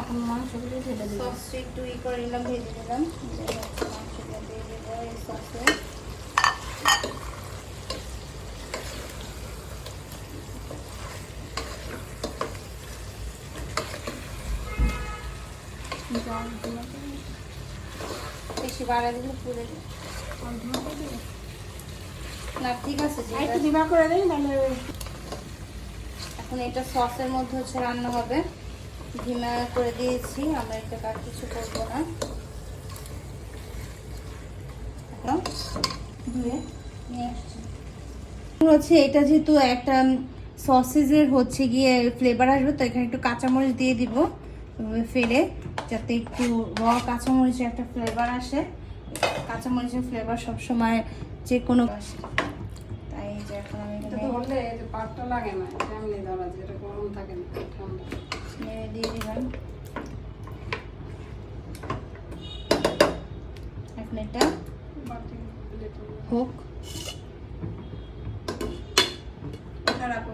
এখন মাংসগুলো ঢেলে দেবো। সসটা একটু করে নিলাম, ভেজে দিলাম। মাংসটা দিয়ে দেবো এই সসে। বেশি বাড়া দিলে পুড়ে যায় না। ঠিক আছে, একটু ডিমা করে দিই তাহলে। এখন এটা সসের মধ্যে হচ্ছে রান্না হবে। ধিমা করে দিয়েছি, আমরা এটা আর কিছু করবো না। এখন ধুয়ে নিয়ে আসছি হচ্ছে এটা যেহেতু একটা সসেজের হচ্ছে গিয়ে ফ্লেভার আসবে, তো এখানে একটু কাঁচামরিচ দিয়ে দিব ফেলে, যাতে একটু কাঁচামরিচের একটা ফ্লেভার আসে। কাঁচামরিচের ফ্লেভার সবসময় যে কোনো আসে, তাই যে এখন আমি ধরলে পাটটা লাগে না, এমনি ধরা যায়, এটা গরম থাকে না, ঠান্ডা। নেড়ে দিয়ে দিলাম। এখন এটা হোক, এটা রাখো।